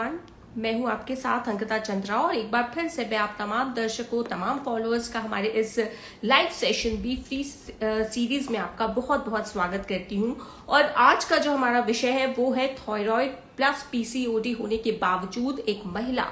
Everyone, मैं हूं आपके साथ अंकिता चंद्रा और एक बार फिर से मैं आप तमाम दर्शकों, तमाम फॉलोअर्स का हमारे इस live session B free series में आपका बहुत बहुत स्वागत करती हूं। और आज का जो हमारा विषय है वो है थायराइड प्लस पीसीओडी होने के बावजूद एक महिला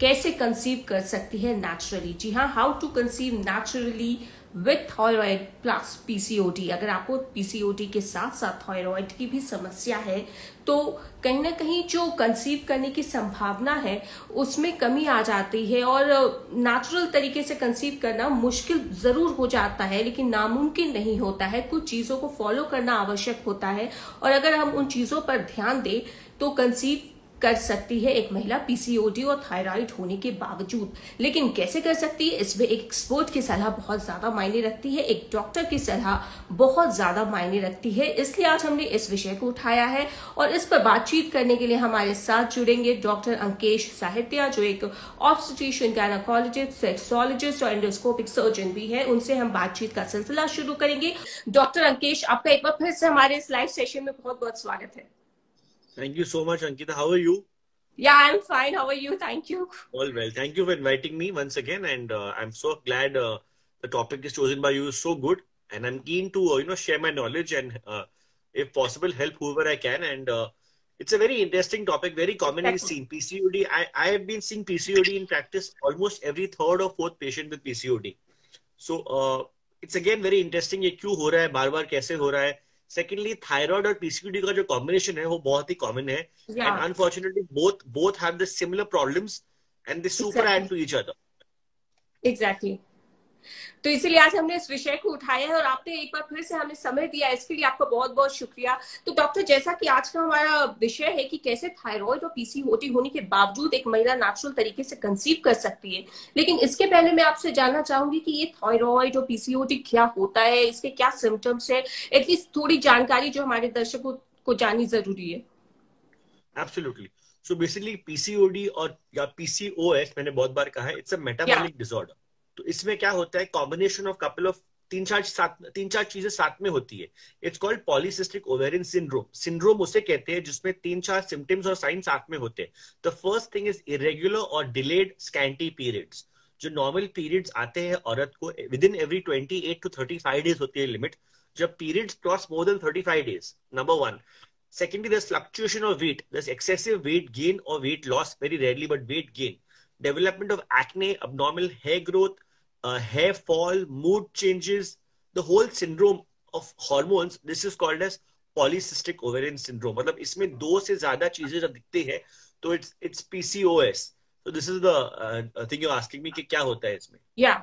कैसे कंसीव कर सकती है नेचुरली। जी हाँ, how to conceive naturally with thyroid plus PCOD. अगर आपको पीसीओडी के साथ साथ थायराइड की भी समस्या है तो कहीं ना कहीं जो कंसीव करने की संभावना है उसमें कमी आ जाती है और नेचुरल तरीके से कंसीव करना मुश्किल जरूर हो जाता है, लेकिन नामुमकिन नहीं होता है। कुछ चीजों को फॉलो करना आवश्यक होता है और अगर हम उन चीजों पर ध्यान दें तो कंसीव कर सकती है एक महिला पीसीओडी और थायराइड होने के बावजूद। लेकिन कैसे कर सकती है, इसमें एक एक्सपर्ट की सलाह बहुत ज्यादा मायने रखती है, एक डॉक्टर की सलाह बहुत ज्यादा मायने रखती है। इसलिए आज हमने इस विषय को उठाया है और इस पर बातचीत करने के लिए हमारे साथ जुड़ेंगे डॉक्टर अंकेश साहित्या, जो एक ऑब्स्टेट्रिशियन, गायनेकोलॉजिस्ट, सेक्सोलॉजिस्ट और एंडोस्कोपिक सर्जन भी है। उनसे हम बातचीत का सिलसिला शुरू करेंगे। डॉक्टर अंकेश, आपका एक बार फिर से हमारे इस लाइव सेशन में बहुत बहुत स्वागत है। Thank you so much, Ankita. How are you? Yeah, I'm fine. How are you? Thank you. All well. Thank you for inviting me once again, and I'm so glad the topic is chosen by you is so good, and I'm keen to share my knowledge and if possible help whoever I can. And it's a very interesting topic, very commonly seen. PCOD. I have been seeing PCOD in practice almost every third or fourth patient with PCOD. So it's again very interesting. ये क्यों हो रहा है, बार-बार कैसे हो रहा है? सेकेंडली, थायराइड और पीसीओडी का जो कॉम्बिनेशन है वो बहुत ही कॉमन है, and unfortunately both have the similar problems and they super add to each other. Exactly. तो इसीलिए आज हमने इस विषय को उठाया है और आपने एक बार फिर से हमें समय दिया, इसके लिए आपका बहुत बहुत शुक्रिया। तो डॉक्टर, जैसा कि आज का हमारा विषय है कि कैसे थायराइड और पीसीओडी होने के बावजूद एक महिला नेचुरल तरीके से कंसीव कर सकती है, लेकिन इसके पहले मैं आपसे जानना चाहूंगी कि ये थायराइड और पीसीओडी क्या होता है, इसके क्या सिम्टम्स है, एटलीस्ट थोड़ी जानकारी जो हमारे दर्शकों को जाननी जरूरी है। एब्सोल्युटली। सो बेसिकली पीसीओडी और या पीसीओएस, मैंने बहुत बार कहा है, इट्स अ मेटाबॉलिक डिसऑर्डर। तो इसमें क्या होता है, कॉम्बिनेशन ऑफ कपल ऑफ तीन चार चीजें साथ में होती है। It's called polycystic ovarian syndrome. Syndrome उसे कहते हैं जिसमें 3-4 सिम्टम्स और साइन साथ में होते हैं। The first thing is irregular और डिलेड स्कैंटी पीरियड्स। जो नॉर्मल पीरियड्स आते हैं औरत को with in every 28 to 35 days होती है लिमिट। जब periods cross more than 35 days, number one. Secondly, there's fluctuation of weight. There's excessive weight gain or weight loss, very rarely, but weight gain. Development of acne, abnormal hair growth, hair fall, mood changes, the whole syndrome of hormones. This is called as polycystic ovarian syndrome. मतलब इसमें दो से ज्यादा चीजें जब दिखती है तो it's PCOS. So this is the thing you're asking me कि क्या होता है इसमें? Yeah.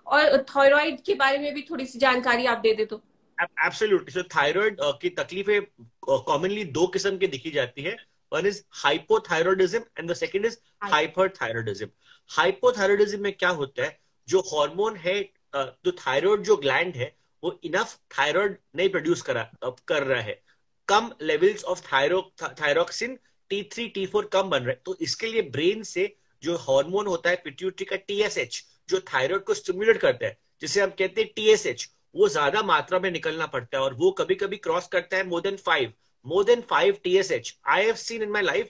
और थायराइड के बारे में भी थोड़ी सी जानकारी आप दे दे तो। एब्सोल्युटली। सो थायराइड की तकलीफें कॉमनली दो किस्म की दिखी जाती है। One is hypothyroidism and the second is hyperthyroidism. Hypothyroidism में क्या होता है, जो हार्मोन है, तो थायराइड जो ग्लैंड है वो इनफ थायराइड नहीं प्रोड्यूस कर रहा है। कम levels of thyroxine T3 T4 कम बन रहा है। तो इसके लिए ब्रेन से जो हार्मोन होता है पिट्यूटरी का TSH, जो थायराइड को स्टिमुलेट करता है, जिसे हम कहते हैं TSH, वो ज्यादा मात्रा में निकलना पड़ता है और वो कभी कभी क्रॉस करता है more than 5 TSH। I have seen in my life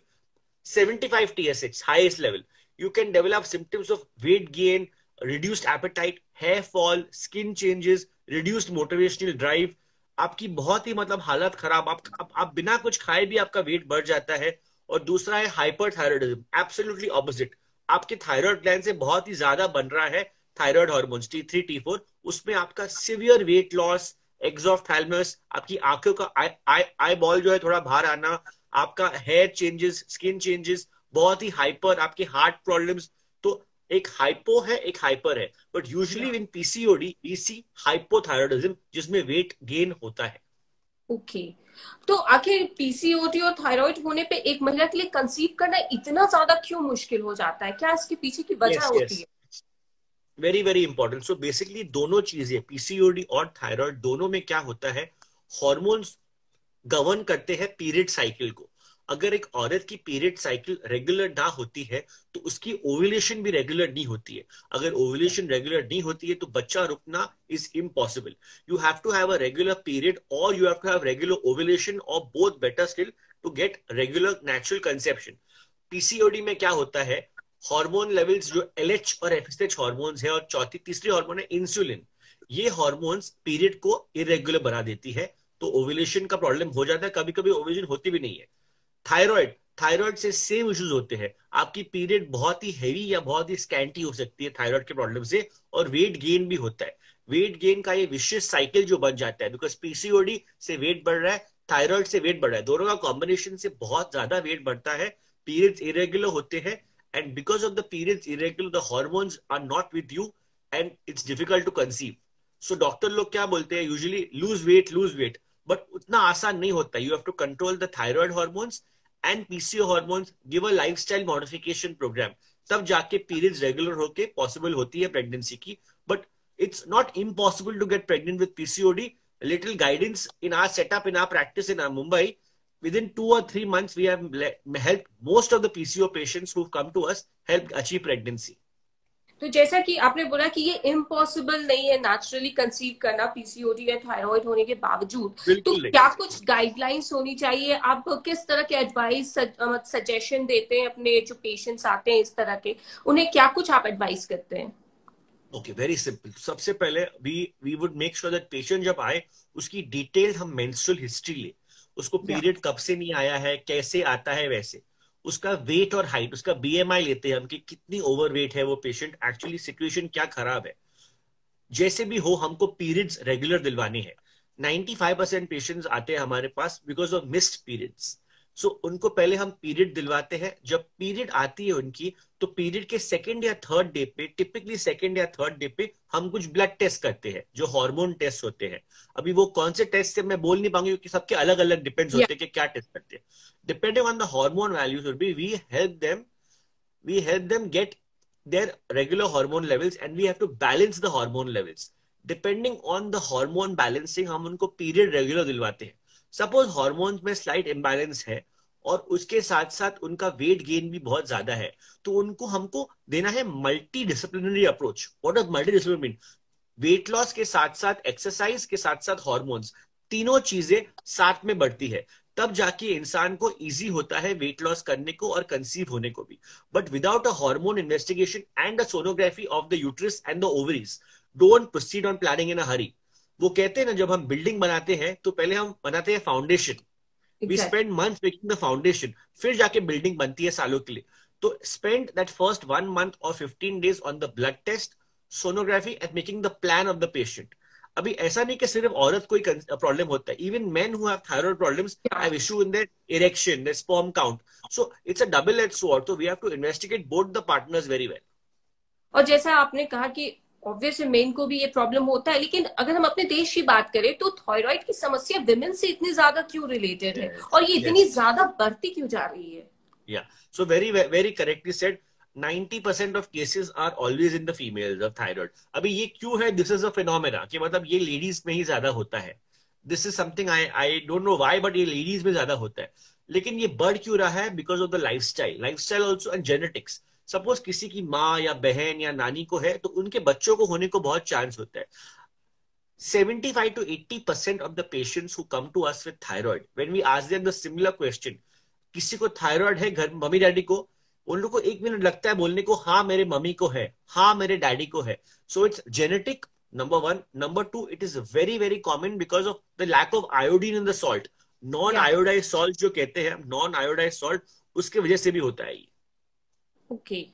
75 TSH, highest level. You can develop symptoms of weight gain, reduced appetite, hair fall, skin changes, reduced motivational drive. आपकी बहुत ही मतलब हालत खराब, आप बिना कुछ खाए भी आपका वेट बढ़ जाता है। और दूसरा है हाइपरथायरॉयडिज्म, एब्सोल्युटली ऑपोजिट। आपके थायराइड ग्लैंड से बहुत ही ज्यादा बन रहा है थायराइड हार्मोन्स T3 T4, उसमें आपका सिवियर वेट लॉस, एक्सोफ्थैल्मस, आपकी आंखों का आई बॉल जो है थोड़ा बाहर आना, आपका हेयर चेंजेस, स्किन चेंजेस, बहुत ही हाइपर, आपके हार्ट प्रॉब्लम्स। तो एक हाइपो है, एक हाइपर है, but usually in PCOD we see hypothyroidism जिसमें वेट गेन होता है। ओके। तो आखिर पीसीओडी और थायराइड होने पे एक महिला के लिए कंसीव करना इतना ज्यादा क्यों मुश्किल हो जाता है? क्या इसके पीछे की वजह होती है? Very very important. So basically दोनों चीजें, पीसीओडी और थायराइड, दोनों में क्या होता है, हार्मोन्स गवर्न करते हैं पीरियड साइकिल को। अगर एक औरत की पीरियड साइकिल रेगुलर ना होती है तो उसकी ओव्यूलेशन भी रेगुलर नहीं होती है। अगर ओव्यूलेशन रेगुलर नहीं होती है तो बच्चा रुकना is impossible. You have to have a regular period और you have to have regular ovulation, और both better still to get regular natural conception. PCOD में क्या होता है, हार्मोन लेवल्स जो एलएच और एफएसएच हार्मोन्स है, और तीसरी हार्मोन है इंसुलिन, ये हार्मोन्स पीरियड को इरेगुलर बना देती है, तो ओव्यूलेशन का प्रॉब्लम हो जाता है, कभी कभी ओव्यूलेशन होती भी नहीं है। थायराइड, थायराइड से सेम इश्यूज होते हैं, आपकी पीरियड बहुत ही हैवी या बहुत ही स्कैंटी हो सकती है थायराइड के प्रॉब्लम से, और वेट गेन भी होता है। वेट गेन का ये विशेष साइकिल जो बन जाता है, बिकॉज पीसीओडी से वेट बढ़ रहा है, थायराइड से वेट बढ़ रहा है, दोनों का कॉम्बिनेशन से बहुत ज्यादा वेट बढ़ता है, पीरियड्स इरेगुलर होते हैं, and because of the periods irregular the hormones are not with you and it's difficult to conceive. So doctor लोग क्या बोलते हैं यूजुअली, लूज वेट, बट उतना आसान नहीं होता। You have to control the thyroid hormones and PCO hormones, give a lifestyle modification programme, तब जाके पीरियड्स रेगुलर होके पॉसिबल होती है प्रेगनेंसी की। But it's not impossible to get pregnant with PCOD. A little guidance in our setup, in our practice in our Mumbai, within 2 or 3 months, we have helped most of the PCO patients who've come to us, helped achieve pregnancy. तो जैसा कि आपने बोला कि ये impossible नहीं है naturally conceive करना पीसीओडी या थायराइड होने के बावजूद, तो क्या कुछ गाइडलाइंस होनी चाहिए? आप किस तरह के एडवाइस सजेशन देते हैं अपने जो पेशेंट्स आते हैं इस तरह के, उन्हें क्या कुछ आप एडवाइस करते हैं? Okay, very simple. सबसे पहले we would make sure that patient जब आए उसकी डिटेल हम मेंस्ट्रुअल हिस्ट्री ले, उसको पीरियड कब से नहीं आया है, कैसे आता है, वैसे उसका वेट और हाइट, उसका बीएमआई लेते हैं हम कि कितनी ओवरवेट है वो पेशेंट, एक्चुअली सिचुएशन क्या खराब है। जैसे भी हो हमको पीरियड्स रेगुलर दिलवाने हैं। 95% पेशेंट्स आते हैं हमारे पास बिकॉज ऑफ मिस्ड पीरियड्स। सो उनको पहले हम पीरियड दिलवाते हैं। जब पीरियड आती है उनकी, तो पीरियड के सेकंड या थर्ड डे पे, टिपिकली सेकंड या थर्ड डे पे हम कुछ ब्लड टेस्ट करते हैं जो हार्मोन टेस्ट होते हैं। अभी वो कौन से टेस्ट से मैं बोल नहीं पाऊंगी क्योंकि सबके अलग अलग डिपेंड्स होते हैं कि क्या टेस्ट करते हैं। Depending on the hormone values we help them get their regular hormone levels, and we have to balance the hormone levels. Depending on the hormone balancing, हम उनको पीरियड रेगुलर दिलवाते हैं। सपोज हार्मोन्स में slight imbalance है और उसके साथ साथ उनका वेट गेन भी बहुत ज्यादा है, तो उनको हमको देना है multi disciplinary approach. What does multi disciplinary mean? Weight loss के साथ साथ एक्सरसाइज के साथ साथ हार्मोन्स, तीनों चीजें साथ में बढ़ती है, तब जाके इंसान को इजी होता है वेट लॉस करने को और कंसीव होने को भी। But without a hormone investigation and a sonography of the uterus and the ovaries, don't proceed on planning in a hurry. वो कहते हैं ना, जब हम बिल्डिंग बनाते हैं तो पहले हम बनाते हैं foundation, we spend months making the foundation, फिर जाके बिल्डिंग बनती है सालों के लिए। तो स्पेंड दैट फर्स्ट 1 month और 15 days on the blood test, sonography and making the plan of the patient. अभी ऐसा नहीं कि सिर्फ औरत को ही प्रॉब्लम होता है, even men who have thyroid problems have issue in their erection, their sperm count, so it's a double edge sword, so we have to investigate both the partners very well. और जैसा आपने कहा कि obviously main को भी ये problem होता है, लेकिन अगर हम अपने देश की बात करें तो थायराइड की समस्या विमेन से इतनी ज्यादा क्यों रिलेटेड है और ये इतनी ज्यादा बढ़ती क्यों जा रही है? या so very correctly said, 90% of cases are always in the females of thyroid. अभी ये क्यों है? This is a phenomena कि मतलब ये लेडीज में ही ज्यादा होता है। This is something I don't know why, but ये लेडीज में ज्यादा होता है। लेकिन ये बढ़ क्यों रहा है? Because of the lifestyle also and genetics. Suppose किसी की माँ या बहन या नानी को है तो उनके बच्चों को होने को बहुत चांस होता है। 75 to 80% of the patients who come to us with thyroid, when we ask them the similar question, किसी को थायराइड है घर मम्मी डैडी को, उन लोगों को 1 मिनट लगता है बोलने को, हाँ मेरे मम्मी को है, हाँ मेरे डैडी को है। So it's genetic, number 1। Number 2, it is very very common because of the lack of iodine in the salt. Non iodise salt जो कहते हैं, नॉन आयोडाइज सॉल्ट, उसके वजह से भी होता है ये। ओके।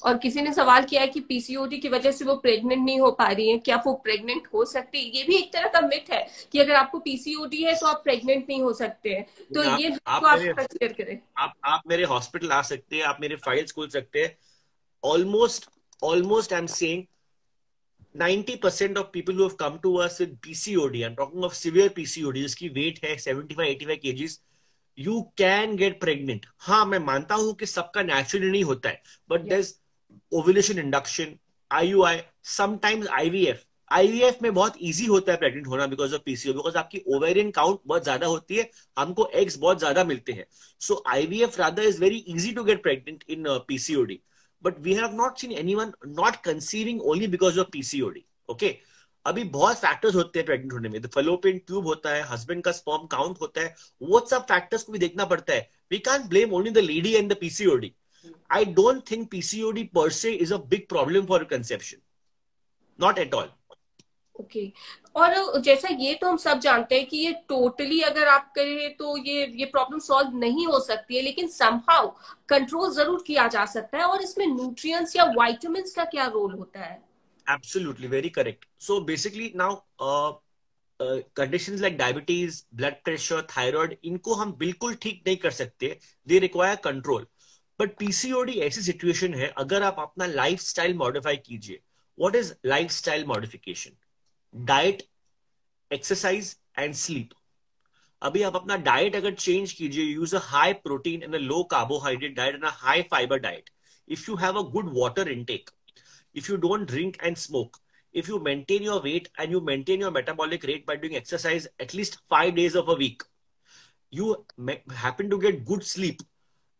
और किसी ने सवाल किया है कि पीसीओडी की वजह से वो प्रेग्नेंट नहीं हो पा रही हैं, क्या वो प्रेग्नेंट हो सकती है? ये भी एक तरह का मिथ है कि अगर आपको पीसीओडी है तो आप प्रेग्नेंट नहीं हो सकते हैं, तो ये आप क्लियर करें। आप मेरे हॉस्पिटल आ सकते हैं, आप मेरे फाइल्स खोल सकते हैं। Almost I am saying 90% of people who have come to us with PCOD, I'm talking of severe PCOD, जिसकी वेट है 75-85 kgs, you can get pregnant. हाँ, मैं मानता हूं कि सबका नेचुरली नहीं होता है, but there's ovulation induction, IUI, sometimes IVF में बहुत इजी होता है प्रेग्नेंट होना बिकॉज ऑफ पीसीओ, बिकॉज आपकी ओवेरियन काउंट बहुत ज्यादा होती है, हमको एग्स बहुत ज्यादा मिलते हैं। सो IVF rather is very easy to get pregnant in PCOD, but we have not seen anyone not conceiving only because of PCOD. Okay, अभी बहुत फैक्टर्स होते हैं प्रेग्नेंट होने में। द फैलोपियन ट्यूब होता है, हस्बैंड का स्पर्म काउंट होता है, वो सब फैक्टर्स को भी देखना पड़ता है। We can't blame only the lady and the PCOD. I don't think PCOD per se is a big problem for conception. Not at all. Okay और जैसा ये तो हम सब जानते हैं कि ये टोटली अगर आप करें तो ये प्रॉब्लम सॉल्व नहीं हो सकती है, लेकिन समहाउ कंट्रोल जरूर किया जा सकता है। और इसमें न्यूट्रिएंट्स या विटामिन्स का क्या रोल होता है? Absolutely, very correct. So basically now conditions like diabetes, blood pressure, thyroid, इनको हम बिल्कुल ठीक नहीं कर सकते. They require control. But PCOD ऐसी सिचुएशन है, अगर आप अपना लाइफस्टाइल मॉडिफाई कीजिए. What is lifestyle modification? Diet, exercise and sleep. अभी आप अपना डाइट अगर चेंज कीजिए, use a high protein and a low carbohydrate diet and a high fibre diet. If you have a good water intake, if you don't drink and smoke, if you maintain your weight and you maintain your metabolic rate by doing exercise at least 5 days of a week, you happen to get good sleep.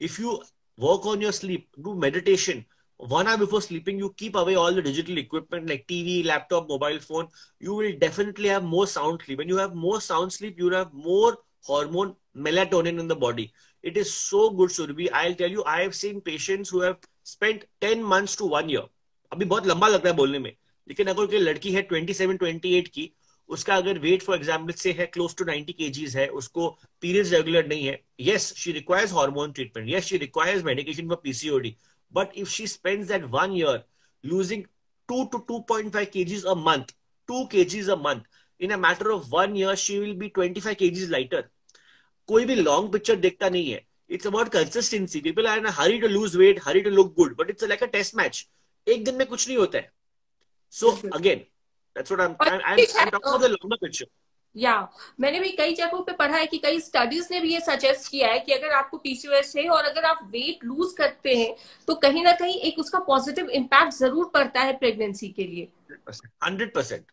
If you work on your sleep, do meditation, 1 hour before sleeping, you keep away all the digital equipment like TV, laptop, mobile phone, you will definitely have more sound sleep. When you have more sound sleep, you will have more hormone melatonin in the body. It is so good, Surabhi. I'll tell you, I have seen patients who have spent 10 months to 1 year. अभी बहुत लंबा लगता है बोलने में, लेकिन अगर कोई लड़की है 27-28 की, उसका अगर वेट फॉर एग्जाम्पल से है क्लोज टू 90 kgs है, उसको पीरियड्स रेगुलर नहीं है, yes she requires hormone treatment, yes she requires medication for PCOD, but if she spends that 1 year losing 2 to 2.5 kgs a month, 2 kgs a month, in a matter of 1 year she will be 25 kgs lighter. कोई भी long picture देखता नहीं है. It's about consistency. People are in a hurry to lose weight, hurry to look good, but it's like a test match. एक दिन में कुछ नहीं होता है. So again, that's what I'm talking about the longer picture. या मैंने भी कई जगहों पे पढ़ा है कि कई स्टडीज ने भी ये सजेस्ट किया है कि अगर आपको PCOS है और अगर आप वेट लूज करते हैं तो कहीं ना कहीं एक उसका पॉजिटिव इम्पैक्ट जरूर पड़ता है प्रेगनेंसी के लिए. 100%.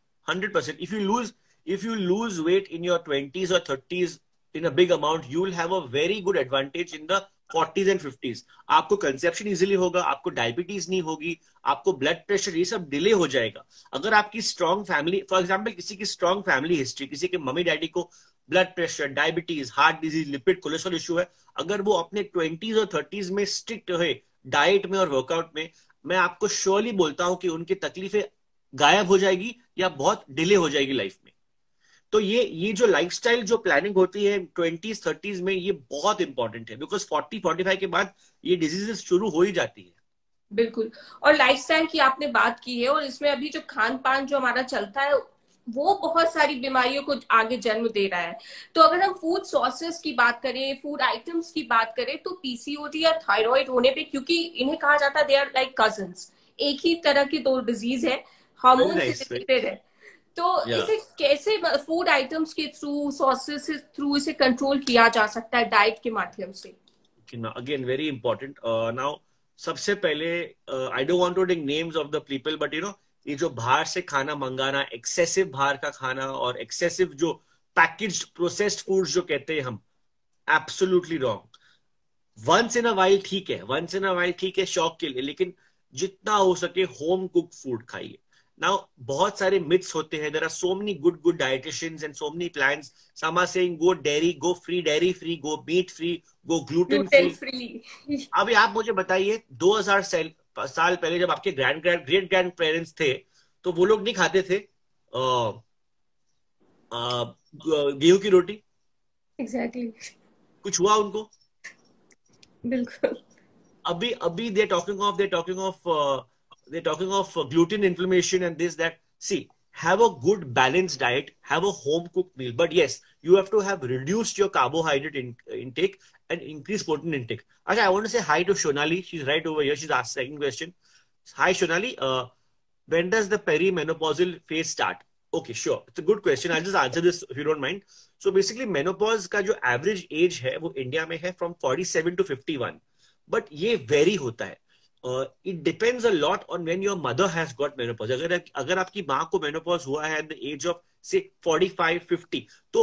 If you lose weight in your 20s or 30s in a big amount, you will have a very good advantage in the 40s and 50s. आपको कंसेप्शन इजीली होगा, आपको डायबिटीज नहीं होगी, आपको ब्लड प्रेशर ये सब डिले हो जाएगा. अगर आपकी स्ट्रॉन्ग फैमिली, फॉर एग्जांपल किसी की स्ट्रॉन्ग फैमिली हिस्ट्री, किसी के मम्मी डैडी को blood pressure, diabetes, heart disease, lipid, cholesterol issue है, अगर वो अपने 20s और 30s में स्ट्रिक्ट रहे डाइट में और वर्कआउट में, मैं आपको श्योरली बोलता हूं कि उनकी तकलीफें गायब हो जाएगी या बहुत डिले हो जाएगी लाइफ में. तो ये जो लाइफस्टाइल जो प्लानिंग होती है 20s 30s में, ये बहुत इंपॉर्टेंट है, बिकॉज 40-45 के बाद ये डिजीजेस शुरू हो ही जाती है. बिल्कुल. और लाइफस्टाइल की आपने बात की है, और इसमें अभी जो खान पान जो हमारा चलता है वो बहुत सारी बीमारियों को आगे जन्म दे रहा है. तो अगर हम फूड सोर्सेस की बात करें, फूड आइटम्स की बात करें, तो PCOD या थायराइड होने पे, क्योंकि इन्हें कहा जाता है दे आर लाइक कजन्स, एक ही तरह की दो डिजीज है, हार्मोन से रिलेटेड है, तो इसे कैसे फूड आइटम्स के थ्रू, सॉसेस के थ्रू इसे कंट्रोल किया जा सकता है डाइट के माध्यम से? Again very important. नाउ सबसे पहले I don't want to take names of the people, but you know ये जो बाहर से खाना मंगाना, एक्सेसिव बाहर का खाना और एक्सेसिव जो पैकेज्ड प्रोसेस्ड फूड्स जो कहते हैं हम, absolutely wrong. Once in a while ठीक है, वंस इन अ वाइल ठीक है शौक के लिए, लेकिन जितना हो सके होम कुक फूड खाइए. Now, बहुत सारे myths होते हैं. There are so many good dietitians and so many plans. Some are saying go dairy, go free dairy free, go meat free, go gluten free. अभी आप मुझे बताइए 2000 साल पहले जब आपके ग्रेट ग्रैंड पेरेंट्स थे, तो वो लोग नहीं खाते थे गेहूं की रोटी? Exactly. कुछ हुआ उनको? बिल्कुल. अभी they're talking of gluten inflammation and this, that. See, have a good balanced diet, have a home cooked meal, but yes, you have to have reduced your carbohydrate intake and increase protein intake. Okay, I want to say hi to Shonali. She's right over here. She's asked second question. Hi Shonali, when does the perimenopausal phase start? Okay, sure, it's a good question. I'll just answer this if you don't mind. So basically menopause का जो average age है वो India में है from 47 to 51, but ये vary होता है. It depends a lot on when your mother has got menopause. अगर आपकी माँ को menopause हुआ है at the age of say 45-50, तो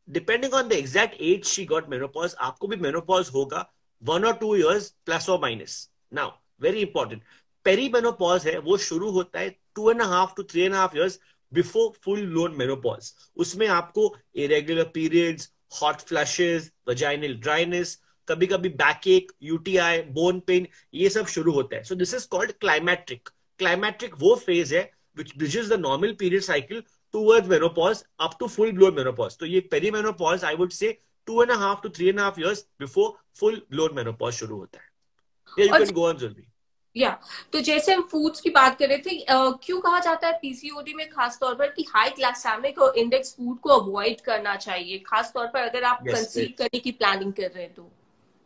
depending on the exact age she got menopause, आपको भी menopause होगा 1 or 2 years plus or minus. Now, very important. Perimenopause है वो शुरू होता है 2.5 to 3.5 years before full blown menopause. उसमें आपको irregular periods, hot flushes, vaginal dryness, कभी कभी बैक एक, यूटीआई, बोन पेन, ये सब शुरू होता है. So this is called climacteric. Climacteric वो फेज है which bridges the normal period cycle towards menopause up to full blown menopause. तो ये perimenopause I would say 2.5 to 3.5 years before full blown menopause शुरू होता है. Yeah, you और can go on, Zulfi. या तो जैसे हम फूड्स की बात कर रहे थे, क्यों कहा जाता है पीसीओडी में खास तौर पर कि हाई ग्लाइसेमिक और इंडेक्स फूड को अवॉइड करना चाहिए, खास तौर पर अगर आप Yes, कंसीव yes. करने की प्लानिंग कर रहे हैं तो?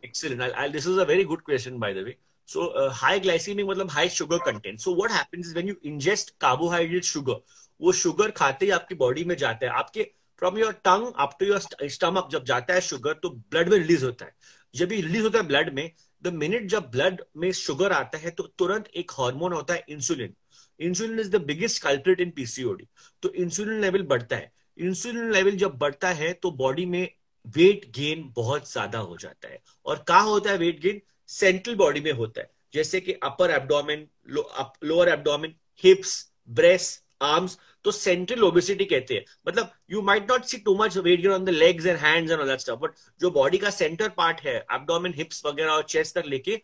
Excellent. This is a very good question, by the way. So, high glycemic मतलब high sugar content. So, what happens is when you ingest carbohydrate sugar, वो sugar खाते ही आपकी बॉडी में जाता है. आपके from your tongue up to your stomach जब जाता है sugar, तो blood में रिलीज होता है. जब ये रिलीज होता है blood में, the minute जब blood में sugar आता है, तो तुरंत एक हार्मोन होता है insulin. Insulin is the biggest culprit in PCOD. तो इंसुलिन लेवल बढ़ता है. इंसुलिन लेवल जब बढ़ता है तो बॉडी में वेट गेन बहुत ज्यादा हो जाता है. और कहाँ होता है वेट गेन? सेंट्रल बॉडी में होता है, जैसे कि upper abdomen, lower abdomen, hips, breast, arms. तो सेंट्रल ओबेसिटी कहते हैं. मतलब you might not see too much weight gain on the legs and hands and all that stuff, but जो बॉडी का सेंटर पार्ट है, एब्डोमेन, हिप्स वगैरह और chest तक लेके,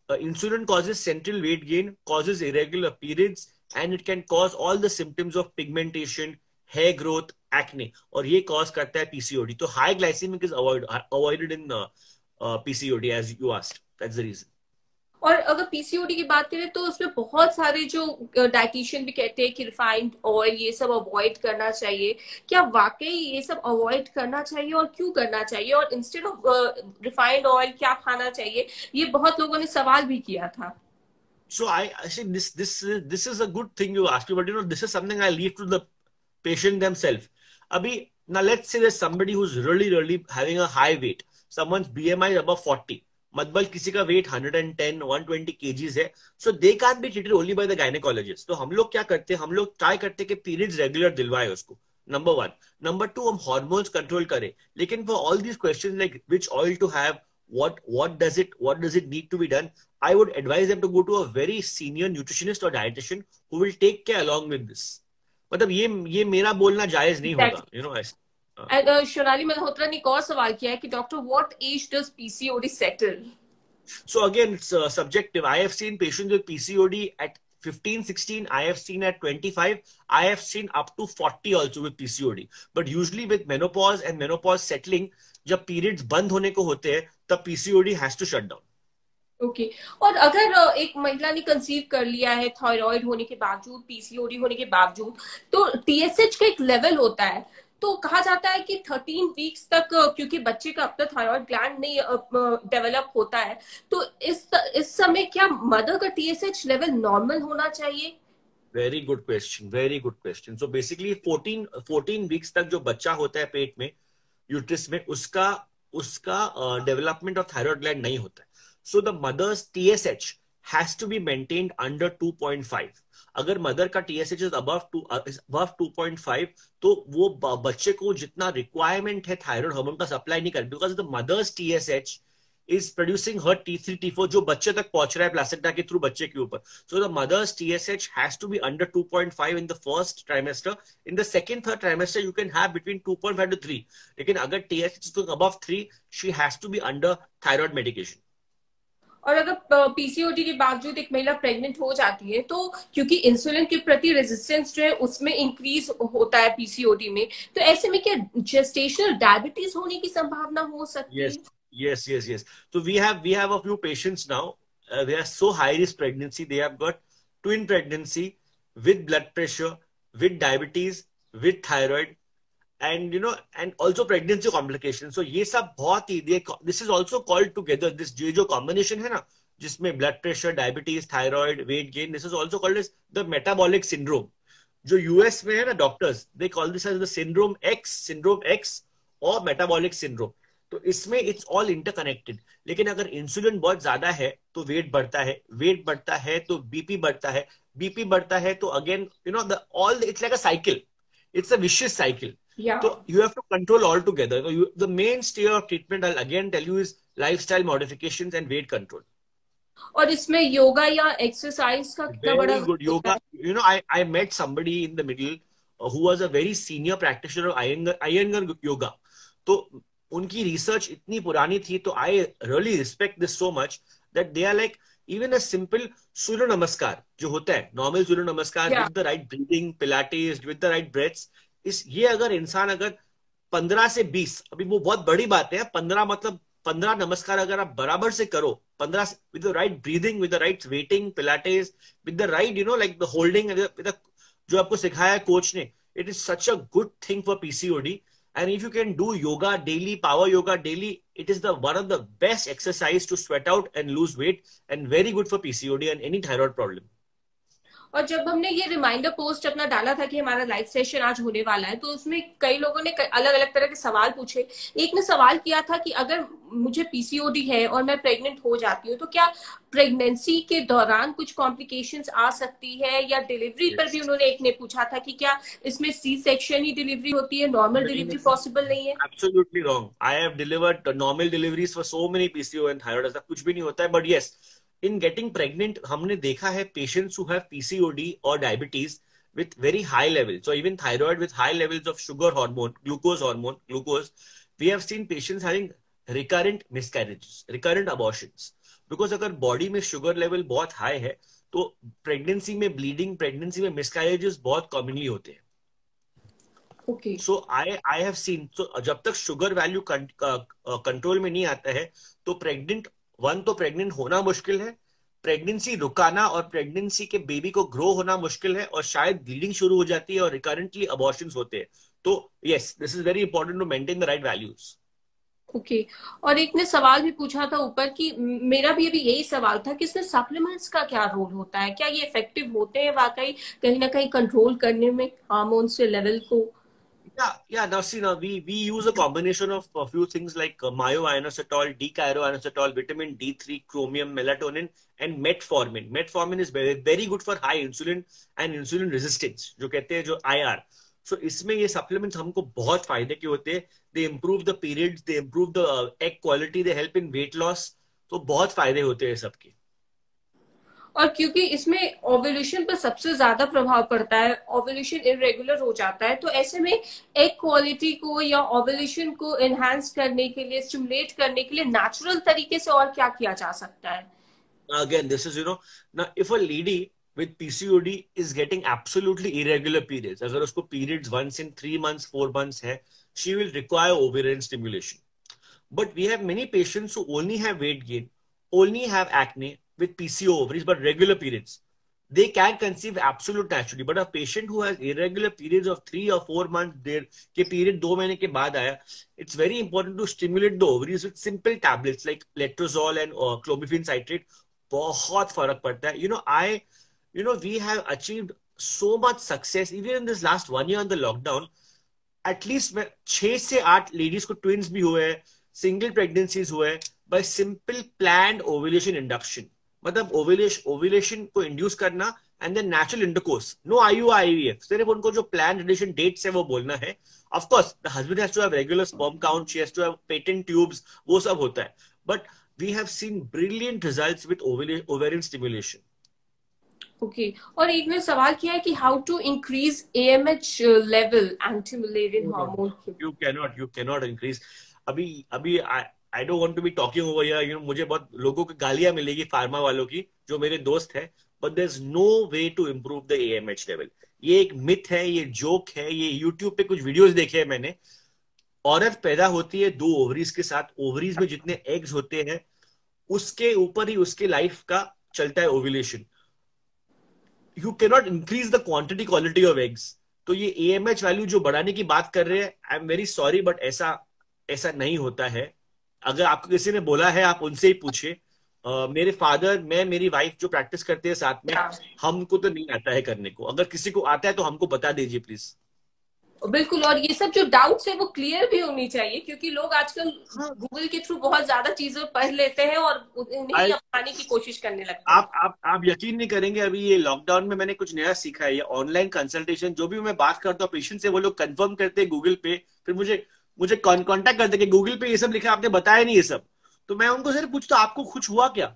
insulin causes central weight gain, causes irregular periods, and it can cause all the symptoms of pigmentation, hair growth, acne. और ये cause करता है PCOD. तो high glycemic is avoided in PCOD as you asked. That's the reason. और अगर PCOD की बात करें तो उसमें बहुत सारे जो डाइटिशियन भी कहते हैं कि रिफाइंड ऑयल ये सब अवॉइड करना चाहिए. क्या वाकई ये सब अवॉइड करना चाहिए और क्यों करना चाहिए? और इंस्टेड ऑफ रिफाइंड ऑयल क्या खाना चाहिए? ये बहुत लोगों ने सवाल भी किया था. So I think this is a good thing you asked me, but this is something I leave to the patient themselves. Abhi, now let's say there's somebody who's really having a high weight. Someone's BMI is above 40. मतलब किसी का wait 110, 120 kgs है. So they can be treated only by the gynaecologist. तो हम लोग क्या करते हैं? हम लोग ट्राई करते हैं कि पीरियड्स रेगुलर दिलवाए उसको. नंबर 1. नंबर 2, हम हार्मोन्स कंट्रोल करें. लेकिन for all these questions like which oil to have, what does it need to be done, I would advise them to go to a very senior nutritionist or dietitian who will take care along with this. मतलब ये मेरा बोलना जायज नहीं होगा, शोनाली मल्होत्रा ने एक और सवाल किया है कि doctor what age does PCOD settle? So again, it's subjective. I have seen patients with PCOD at 15, 16. I have seen at 25. I have seen up to 40 also with PCOD. But usually with menopause and menopause settling, जब periods बंद होने को होते हैं, तब PCOD has to shut down. Okay. और अगर एक महिला ने कंसीव कर लिया है थायराइड होने के बावजूद, पीसीओडी होने के बावजूद, तो टीएसएच का एक लेवल होता है. तो कहा जाता है कि 13 वीक्स तक, क्योंकि बच्चे का अब तक थायराइड ग्लैंड नहीं डेवलप होता है, तो इस समय क्या मदर का टीएसएच लेवल नॉर्मल होना चाहिए? Very good question, very good question. So basically 14 weeks तक जो बच्चा होता है पेट में, यूट्रस में, उसका डेवलपमेंट ऑफ थायराइड ग्लैंड नहीं होता है. So the mother's TSH has to be maintained under 2.5. अगर मदर का TSH is above 2.5, तो वो बच्चे को जितना रिक्वायरमेंट है थायराइड हार्मोन का सप्लाई नहीं कर, because the mothers TSH is producing her T3, T4 जो बच्चे तक पहुंच रहा है प्लासेंटा के थ्रू बच्चे के ऊपर. So the mother's TSH has to be under 2.5 in the first trimester. In the second, third trimester, you can have between 2.5 to 3. लेकिन अगर TSH is above 3, she has to be under thyroid medication. और अगर PCOD के बावजूद एक महिला pregnant हो जाती है, तो क्योंकि इंसुलिन के प्रति रेजिस्टेंस जो है उसमें इंक्रीज होता है पीसीओडी में, तो ऐसे में क्या जेस्टेशनल डायबिटीज होने की संभावना हो सकती है? Yes. So we have a few patients now. They are so high risk pregnancy. They have got twin pregnancy with blood pressure, with diabetes, with thyroid, and and also pregnancy complications. So ये सब बहुत ही, this is also called together, this जो combination है ना, जिसमें blood pressure, diabetes, thyroid, weight gain, this is also called as the metabolic syndrome. जो US में है ना doctors, they call this as the syndrome X और metabolic syndrome. तो इसमें it's all interconnected. लेकिन अगर इंसुलिन बहुत ज्यादा है तो वेट बढ़ता है, वेट बढ़ता है तो बीपी बढ़ता है, बीपी बढ़ता है तो again it's like a cycle. It's a vicious cycle. Yeah. So you have to control all together. So the mainstay of treatment, I'll again tell you, is lifestyle modifications and weight control. और इसमें योगा या exercise का कितना बड़ा? Very good yoga. I met somebody in the middle who was a very senior practitioner of Iyengar yoga. तो उनकी research इतनी पुरानी थी, तो I really respect this so much that they are like even a simple surya namaskar जो होता है, normal surya namaskar या with the right breathing, pilates with the right breaths, इस ये अगर इंसान अगर 15 से 20, अभी वो बहुत बड़ी बात है, 15 मतलब 15 नमस्कार अगर आप बराबर से करो, 15 with the right breathing, with the right waiting, Pilates, with the right like the holding, जो आपको सिखाया है कोच ने, it is such a good thing for PCOD. And if you can do yoga daily, power yoga daily, it is the one of the best exercise to sweat out and lose weight, and very good for PCOD and any thyroid problem. और जब हमने ये reminder post अपना डाला था कि हमारा live session आज होने वाला है, तो उसमें कई लोगों ने अलग अलग तरह के सवाल पूछे. एक ने सवाल किया था कि अगर मुझे पीसीओडी है और मैं प्रेग्नेंट हो जाती हूँ, तो क्या प्रेगनेंसी के दौरान कुछ कॉम्प्लिकेशंस आ सकती है, या डिलीवरी पर भी उन्होंने एक ने पूछा था कि क्या इसमें सी सेक्शन ही डिलीवरी होती है, नॉर्मल डिलीवरी पॉसिबल नहीं है. Absolutely wrong. I have delivered normal deliveries for so many PCO and thyroid. ऐसा कुछ भी नहीं होता है. But yes, in getting pregnant, हमने देखा है patients who have PCOD or diabetes with very high levels. So even thyroid with high levels of sugar hormone, glucose, we have seen patients having recurrent miscarriages, recurrent abortions. Because अगर body में sugar level बहुत high है, तो pregnancy में bleeding, pregnancy में miscarriages बहुत commonly होते हैं. Okay. So I have seen, so जब तक शुगर वैल्यू कंट्रोल में नहीं आता है, तो प्रेग्नेंट होना मुश्किल है, प्रेगनेंसी रुकाना और प्रेगनेंसी के बेबी को ग्रो होना मुश्किल है, और शायद ब्लीडिंग शुरू हो जाती है और रिकरेंटली अबॉर्शंस होते हैं. तो yes, this is very important to maintain the right values. Okay. और एक ने सवाल भी पूछा था ऊपर कि मेरा भी अभी यही सवाल था कि इसमें सप्लीमेंट्स का क्या रोल होता है, क्या ये इफेक्टिव होते हैं वाकई कहीं ना कहीं कंट्रोल करने में हार्मोन्स के लेवल को. Yeah. Now see, we use a combination of a few things like myoinositol, D-chiro-inositol, vitamin D3, chromium, melatonin, and metformin. Metformin is very, very good for high insulin and insulin resistance, जो कहते हैं जो IR. So इसमें ये supplements हमको बहुत फायदे के होते हैं. They improve the periods, they improve the egg quality, they help in weight loss. तो बहुत फायदे होते हैं सबके. और क्योंकि इसमें ओव्यूलेशन पर सबसे ज्यादा प्रभाव पड़ता है, ओव्यूलेशन इरेगुलर हो जाता है, तो ऐसे में एग क्वालिटी को या ओव्यूलेशन को एनहांस करने के लिए, स्टिमुलेट करने के लिए नेचुरल तरीके से और क्या किया जा सकता है. Again, this is now if a lady with PCOD is getting absolutely irregular periods, अगर उसको periods once in 3 months, 4 months है, she will require ovarian stimulation. But we have many patients who only have weight gain, only have acne with PCO ovaries, but regular periods. They can conceive absolute naturally. But a patient who has irregular periods of 3 or 4 months, their के period 2 महीने के बाद आया, it's very important to stimulate the ovaries with simple tablets like letrozole and clomiphene citrate. बहुत फर्क पड़ता है. We have achieved so much success even in this last 1 year in the lockdown. At least 6 से 8 ladies को twins भी हुए, single pregnancies हुए by simple planned ovulation induction. मतलब ओव्यूलेशन को इंड्यूस करना and then natural intercourse, no IUI/IVF, सिर्फ उनको जो प्लान रिलेशन डेट्स है वो बोलना है. Of course the husband has to have regular sperm count, she has to have patent tubes, वो सब होता है. But we have seen brilliant results with ovarian stimulation. Okay. और एक ने सवाल किया है कि how to increase AMH level, anti Mullerian hormone. You cannot increase. अभी I don't want to be talking over here. मुझे बहुत लोगों की गालियां मिलेगी फार्मा वालों की, जो मेरे दोस्त है. But there's no way to improve the AMH level. ये एक मिथ है, ये जोक है. ये YouTube पे कुछ वीडियोस देखे हैं मैंने. औरत पैदा होती है 2 ओवरीज के साथ. ओवरीज में जितने एग्स होते हैं उसके ऊपर ही उसके लाइफ का चलता है ovulation. You cannot increase the quantity quality of eggs. तो ये AMH वैल्यू जो बढ़ाने की बात कर रहे हैं, I am very sorry, but ऐसा नहीं होता है. अगर आपको किसी ने बोला है, आप उनसे ही पूछिए. मेरे फादर, मेरी वाइफ जो प्रैक्टिस करते हैं साथ में, हमको तो नहीं आता है करने को. अगर किसी को आता है तो हमको बता दीजिए प्लीज. बिल्कुल. और ये सब जो डाउट्स है वो क्लियर भी होनी चाहिए, क्योंकि लोग आजकल गूगल के थ्रू बहुत ज्यादा चीजें पढ़ लेते हैं और उन्हें अपनाने की कोशिश करने लगते हैं. आप यकीन नहीं करेंगे, अभी ये लॉकडाउन में मैंने कुछ नया सीखा है. ये ऑनलाइन कंसल्टेशन, जो भी मैं बात करता हूँ पेशेंट से, वो लोग कंफर्म करते हैं गूगल पे, फिर मुझे कांटेक्ट करते कि गूगल पे ये सब लिखा, आपने बताया नहीं ये सब. तो मैं उनको सिर्फ पूछता, आपको कुछ हुआ क्या?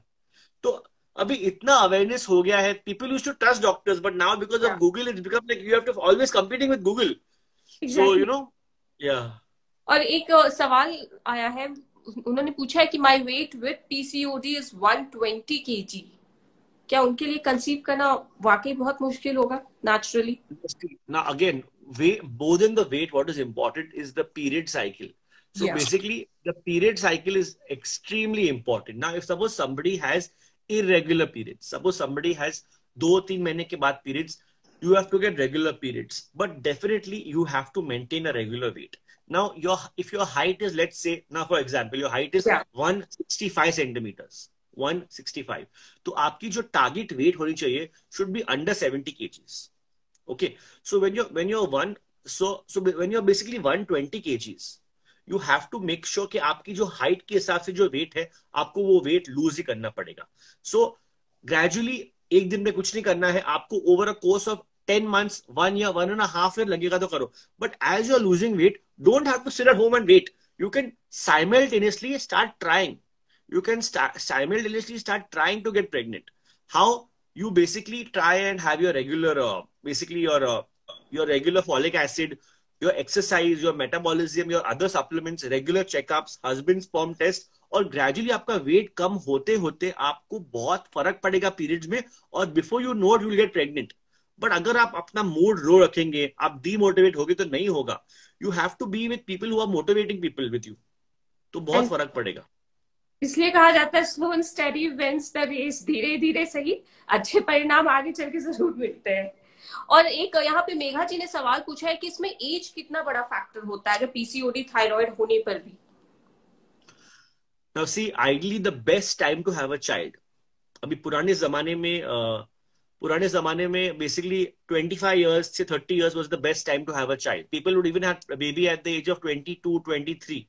तो अभी इतना अवेयरनेस हो गया है. People used to trust doctors, but now because of Google it's become like you have to always competing with Google. So yeah. और एक सवाल आया है, उन्होंने पूछा है कि my weight with PCOD is 120 KG, क्या उनके लिए कंसीव करना वाकई बहुत मुश्किल होगा naturally? Now again, more than the weight, what is important is the period cycle. So या basically, the period cycle is extremely important. Now, if suppose somebody has irregular periods, suppose somebody has 2-3 महीने के बाद periods, you have to get regular periods. But definitely, you have to maintain a regular weight. Now, if your height is, let's say, now for example, your height is या 165 centimeters. 165. तो आपकी जो target wait होनी चाहिए should be under 70 kgs. Okay, so when you're when you're basically 120 kgs, you have to make sure कि आपकी जो height के हिसाब से जो वेट है, आपको वो वेट लूज ही करना पड़ेगा. So gradually, एक दिन में कुछ नहीं करना है आपको. Over a course of 10 months, 1 year, 1.5 year लगेगा तो करो. But as you're losing weight, don't have to sit at home and wait. You can simultaneously start trying. You can simultaneously start trying to get pregnant. How? You basically try and have your regular, your regular folic acid, your exercise, your metabolism, your other supplements, regular checkups, husband sperm test, और gradually आपका weight कम होते होते आपको बहुत फर्क पड़ेगा periods में, और before you know it, you will get pregnant. But अगर आप अपना mood लो रखेंगे, आप demotivate होगे तो नहीं होगा. You have to be with people who are motivating people with you. तो बहुत फर्क पड़ेगा. इसलिए कहा जाता है slow and steady wins the race, धीरे धीरे सही अच्छे परिणाम आगे चल के जरूर मिलते हैं. और एक यहाँ पे मेघा जी ने सवाल पूछा है कि इसमें एज कितना बड़ा फैक्टर होता है अगर पीसीओडी थायराइड होने पर भी? Now see, ideally the best time to have a child, अभी पुराने जमाने में basically 25 years से 30 years was the best time to have a child. People would even have a baby at the age of 22, 23.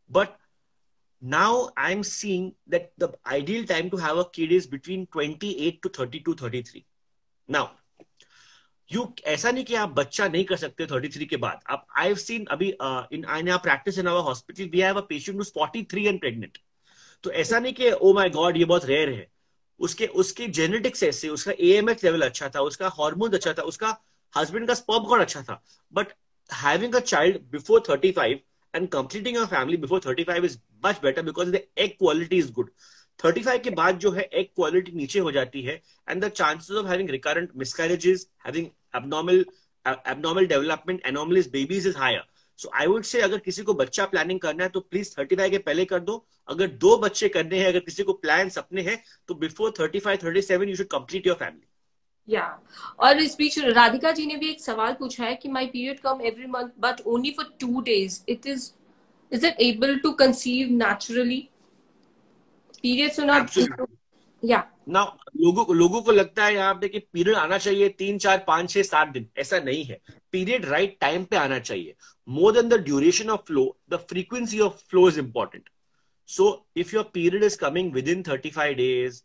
But now I'm seeing that the ideal time to have a kid is between 28 to 32, 33. Now, ऐसा नहीं कि आप बच्चा नहीं कर सकते 33 के बाद. आप I've seen अभी in our practice in our hospital we have a patient who's 43 and pregnant. तो ऐसा नहीं कि oh my god ये बहुत रेयर है. उसके जेनेटिक्स ऐसे, उसका AMH लेवल अच्छा था, उसका हार्मोन अच्छा था, उसका हस्बैंड का स्पर्म काउंट अच्छा था. But having a child before 35 and completing your family before 35 is much better because the egg quality is good. 35 के बाद जो है egg quality नीचे हो जाती है, and the chances of having recurrent miscarriages, having abnormal development, anomalous babies is higher. So I would say अगर किसी को बच्चा प्लानिंग करना है तो प्लीज 35 के पहले कर दो. अगर 2 बच्चे करने हैं, अगर किसी को प्लान सपने हैं, तो before 35, 37 you should complete your family. या और इस बीच राधिका जी ने भी एक सवाल पूछा है कि my period come every month but only for 2 days. Is it able to conceive naturally? Periods are not. या नाउ लोगों को लगता है यहाँ पे कि पीरियड आना चाहिए 3, 4, 5, 6, 7 दिन. ऐसा नहीं है. पीरियड राइट टाइम पे आना चाहिए. More than the duration of flow, the frequency of flow is important. So if your period is coming with in 35 days,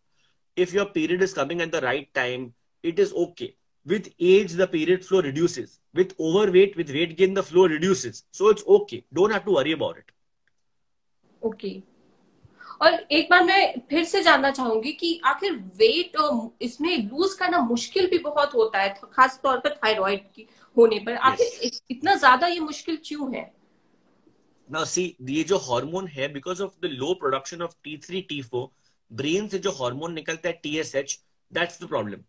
if your period is coming at the right time, it is okay. With age, the period flow reduces. With overweight, with weight gain, the flow reduces. So it's okay. Don't have to worry about it. Okay. और एक बार मैं फिर से जानना चाहूंगी कि आखिर wait इसमें लूज करना मुश्किल भी बहुत होता है, खास तौर पर थायराइड की होने पर. आखिर इतना ज्यादा ये मुश्किल क्यों है? Now see, ये जो हार्मोन है, because of the low production of T3, T4, brain से जो हार्मोन निकलता है TSH, that's the problem.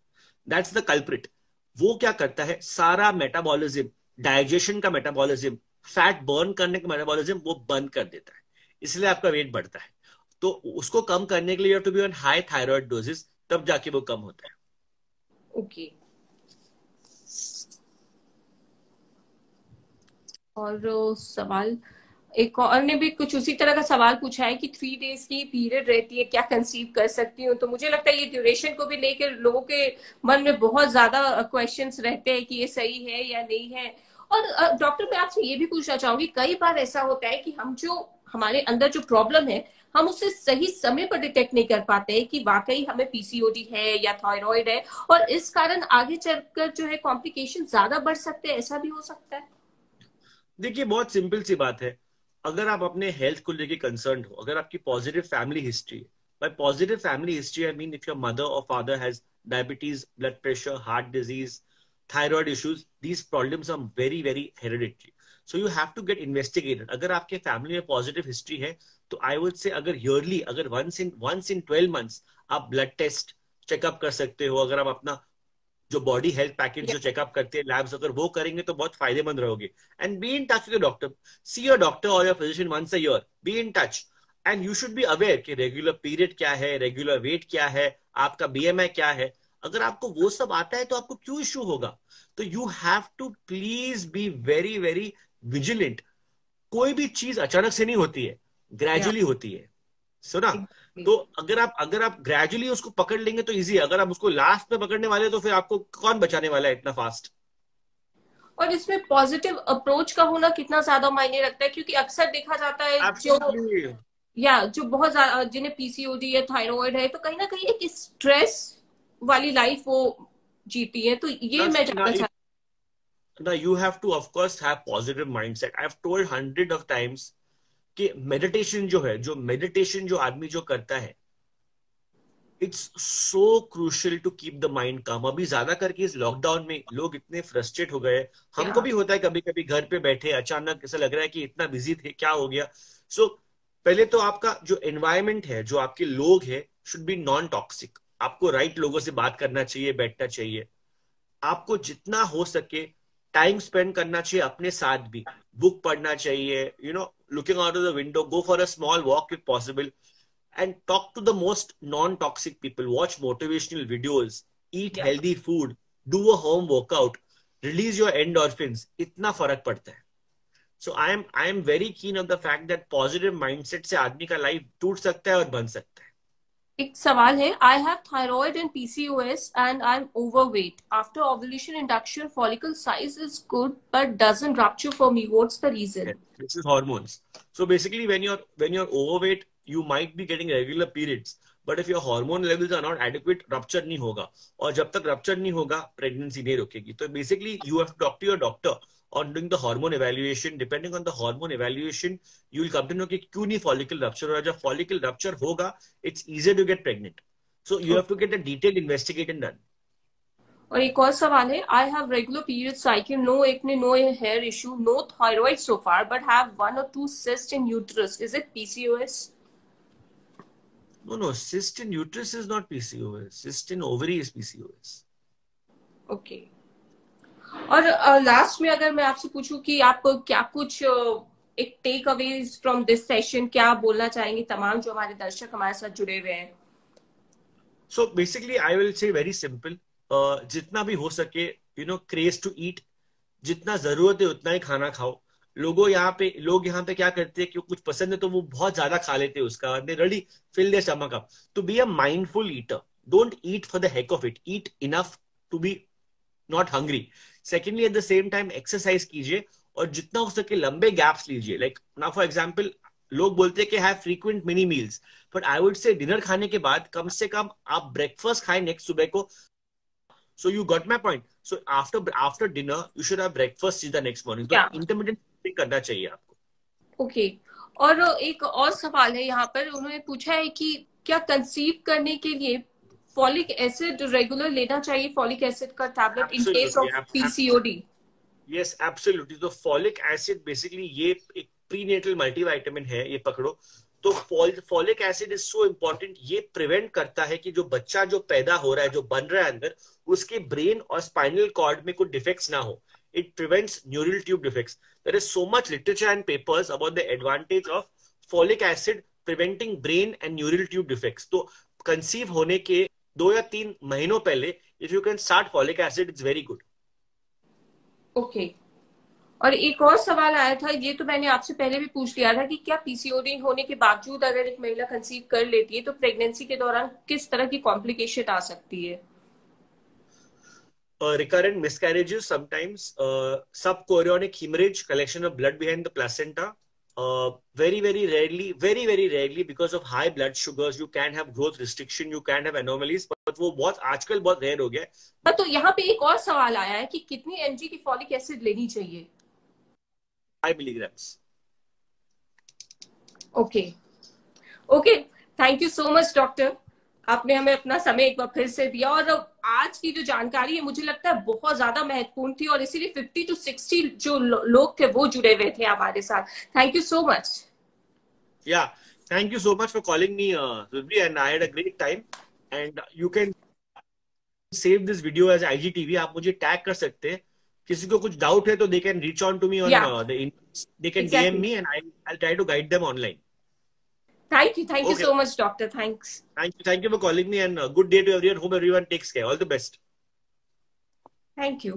That's the culprit. वो क्या करता है, सारा मेटाबॉलिज्म, डाइजेशन का मेटाबॉलिज्म, फैट बर्न करने का मेटाबॉलिज्म वो बंद कर देता है. इसलिए आपका वेट बढ़ता है. तो उसको कम करने के लिए you have to be on high thyroid doses, तब जाके वो कम होता है. ओके. और सवाल एक और ने भी कुछ उसी तरह का सवाल पूछा है कि 3 days की पीरियड रहती है, क्या कंसीव कर सकती हूँ? तो मुझे लगता है ये ड्यूरेशन को भी लेकर लोगों के मन में बहुत ज्यादा क्वेश्चंस रहते हैं कि ये सही है या नहीं है. और डॉक्टर मैं आपसे ये भी पूछना चाहूंगी, कई बार ऐसा होता है कि हम जो हमारे अंदर जो प्रॉब्लम है हम उसे सही समय पर डिटेक्ट नहीं कर पाते हैं कि वाकई हमें पीसीओडी है या थायराइड है, और इस कारण आगे चलकर जो है कॉम्प्लिकेशन ज्यादा बढ़ सकते हैं. ऐसा भी हो सकता है? देखिए बहुत सिंपल सी बात है. अगर आप अपने हेल्थ को लेके कंसर्न हो, अगर आपकी positive family history, by positive family history I mean if your mother और father has diabetes, blood pressure, heart disease, thyroid issues, these problems are very very hereditary. So you have to get investigated. अगर आपके family में positive history है तो I would say अगर yearly, अगर once in 12 months आप blood test checkup कर सकते हो, अगर आप अपना जो बॉडी हेल्थ पैकेज जो चेकअप करते हैं लैब्स, अगर वो करेंगे तो बहुत फायदेमंद रहोगे. And be in touch with doctor, see your doctor और your physician once a year, be in touch. And you should be aware कि रेगुलर पीरियड क्या है, रेगुलर वेट क्या है, आपका बीएमआई क्या है. अगर आपको वो सब आता है तो आपको क्यों इश्यू होगा. तो you have to please be very very vigilant. कोई भी चीज अचानक से नहीं होती है, ग्रेजुअली होती है. सुना. तो अगर आप ग्रेजुअली उसको पकड़ लेंगे तो इजी है. अगर आप उसको लास्ट में पकड़ने वाले तो फिर आपको कौन बचाने वाला है इतना फास्ट. और इसमें पॉजिटिव अप्रोच का होना कितना ज्यादा मायने रखता है, क्योंकि अक्सर देखा जाता है जो बहुत ज्यादा जिन्हें पीसीओडी या थायराइड है तो कहीं ना कहीं एक स्ट्रेस वाली लाइफ वो जीती है. तो ये मैं जानना चाहती हूँ. Now you have to of course have positive mindset. I've told hundred of times कि मेडिटेशन जो आदमी जो करता है, it's so crucial to keep the mind calm. अभी ज्यादा करके इस लॉकडाउन में लोग इतने फ्रस्ट्रेट हो गए. हमको भी होता है कभी कभी, घर पे बैठे अचानक ऐसा लग रहा है कि इतना बिजी थे, क्या हो गया. सो पहले तो आपका जो एनवायरमेंट है, जो आपके लोग है, शुड बी नॉन टॉक्सिक. आपको राइट लोगों से बात करना चाहिए, बैठना चाहिए. आपको जितना हो सके टाइम स्पेंड करना चाहिए अपने साथ भी. बुक पढ़ना चाहिए, looking out of the window, go for a small walk if possible, and talk to the most non-toxic people. Watch motivational videos, eat healthy food, do a home workout, release your endorphins. इतना फर्क पड़ता है. So I am very keen on the fact that positive mindset से आदमी का life टूट सकता है और बन सकता है. एक सवाल है, I have thyroid and PCOS and I am overweight. After ovulation induction follicle size is good but doesn't rupture for me. What's the reason? This is hormones. So basically when you're overweight, you might be getting regular periods, but if your hormone levels are not adequate, rupture नहीं होगा. और जब तक rupture नहीं होगा, pregnancy नहीं रुकेगी. तो basically you have to talk to your doctor on doing the hormone evaluation. Depending on the hormone evaluation, you will come to know कि क्यों नहीं follicle rupture. और जब follicle rupture होगा, it's easier to get pregnant. So you have to get a detailed investigation done. और एक और सवाल है, I have regular period cycle, no acne, no hair issue, no thyroid so far, but have 1 or 2 cysts in uterus. Is it PCOS? No, cyst in uterus is not PCOS. Cyst in ovary is PCOS. Okay. और last में अगर मैं आपसे पूछूं कि आप क्या कुछ एक takeaways from this session क्या बोलना चाहेंगे तमाम जो हमारे दर्शक हमारे साथ जुड़े हुए हैं. So basically I will say very simple. जितना भी हो सके, क्रेज टू ईट. जितना जरूरत है उतना ही खाना खाओ. लोग यहाँ पे क्या करते हैं कि कुछ पसंद है तो वो बहुत ज्यादा खा लेते हैं उसका. They really fill their stomach up. To be a mindful eater, don't eat for the heck of it. Eat enough to be not hungry. Secondly, at the same time exercise कीजिए और जितना हो सके लंबे गैप्स लीजिए. Like now for example, लोग बोलते हैं कि have frequent mini meals, but I would say dinner खाने के बाद कम से कम आप ब्रेकफास्ट खाएं नेक्स्ट सुबह को. So you got my point. So after dinner, you should have breakfast the next morning. तो intermittent fasting करना चाहिए आपको. Okay. और एक और सवाल है यहाँ पर, उन्होंने पूछा है कि क्या कंसीव करने के लिए फॉलिक एसिड रेगुलर लेना चाहिए, फॉलिक एसिड का tablet in case of PCOD? Yes, absolutely. तो फॉलिक एसिड बेसिकली ये एक प्रीनेटल मल्टीविटामिन है, ये पकड़ो. तो folic acid is so important. ये प्रिवेंट करता है कि जो बच्चा जो पैदा हो रहा है, जो बन रहा है अंदर, उसके ब्रेन और स्पाइनल कॉर्ड में कोई डिफेक्ट्स ना हो. It prevents neural tube defects. There is so much literature and papers about the advantage of folic acid preventing brain and neural tube defects. तो कंसीव होने के 2 या 3 महीनों पहले if you can start folic acid, it's very good. Okay. और एक और सवाल आया था, ये तो मैंने आपसे पहले भी पूछ लिया था कि क्या पीसीओडी होने के बावजूद अगर एक महिला कंसीव कर लेती है तो प्रेगनेंसी के दौरान किस तरह की कॉम्प्लिकेशन आ सकती है? Recurrent miscarriages sometimes, subchorionic hemorrhage, collection of blood behind the placenta. Very rarely because of high blood sugars you can have growth restriction, you can have anomalies, but वो बहुत आजकल बहुत रेयर हो गया है. तो यहाँ पे एक और सवाल आया है कि कितनी mg की फॉलिक एसिड लेनी चाहिए? 5 milligrams. Okay. Thank you so much, doctor. आपने हमें अपना समय एक बार फिर से दिया, और आज की जो जानकारी है मुझे लगता है बहुत ज्यादा महत्वपूर्ण थी, और इसीलिए 50 to 60 जो लोग थे वो जुड़े हुए थे हमारे साथ। Thank you so much. Yeah, thank you so much for calling me, Surbi, and I had a great time. And you can save this video as IGTV. आप मुझे टैग कर सकते हैं, किसी को कुछ डाउट है तो they can reach on to me on या they can DM exactly. me and I'll try to guide them online. Thank you Okay, so much doctor, thanks. thank you for calling me, and good day to everyone. Hope everyone takes care. All the best. Thank you.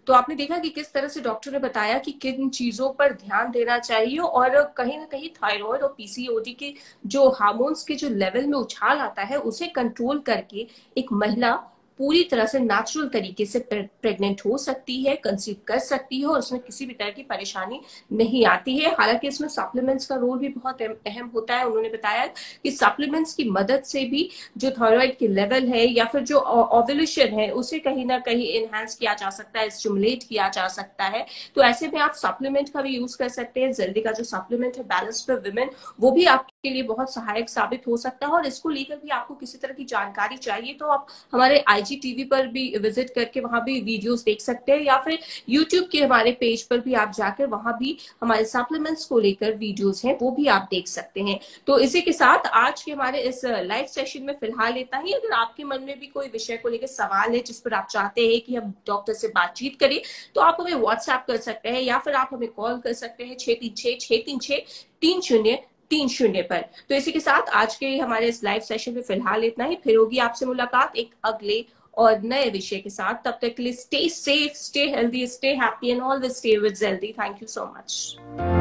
तो आपने देखा कि किस तरह से doctor ने बताया कि किन चीजों पर ध्यान देना चाहिए, और कहीं ना कहीं थायराइड और पीसीओडी के जो हार्मोन्स के जो लेवल में उछाल आता है उसे कंट्रोल करके एक महिला पूरी तरह से नेचुरल तरीके से प्रेग्नेंट हो सकती है, कंसीव कर सकती है, और उसमें किसी भी तरह की परेशानी नहीं आती है। हालांकि इसमें सप्लीमेंट्स का रोल भी बहुत अहम होता है। उन्होंने बताया कि सप्लीमेंट्स की मदद से भी जो थायराइड के लेवल है या फिर जो ओव्यूलेशन है उसे कहीं ना कहीं एनहांस किया जा सकता है, स्टिमुलेट किया जा सकता है। तो ऐसे में आप सप्लीमेंट का भी यूज कर सकते हैं। जल्दी का जो सप्लीमेंट है बैलेंस फॉर विमेन, वो भी आपके लिए बहुत सहायक साबित हो सकता है। और इसको लेकर भी आपको किसी तरह की जानकारी चाहिए तो आप हमारे IGTV पर भी विजिट करके वहां भी वीडियोस देख सकते हैं, या फिर यूट्यूब के हमारे पेज पर भी आप जाकर वहां भी हमारे सप्लीमेंट्स को लेकर वीडियोस हैं वो भी आप देख सकते हैं। तो इसी के साथ आज के हमारे इस लाइव सेशन में फिलहाल इतना ही। अगर आपके मन में भी कोई विषय को लेकर सवाल है जिस पर आप चाहते हैं कि हम डॉक्टर से बातचीत करें, तो आप हमें व्हाट्सएप कर सकते हैं या फिर आप हमें कॉल कर सकते हैं 636-636-3030 पर। तो इसी के साथ आज के हमारे इस लाइव सेशन में फिलहाल इतना ही। फिर होगी आपसे मुलाकात एक अगले और नए विषय के साथ। तब तक के लिए stay safe, stay healthy, stay happy and always stay with healthy. Thank you so much.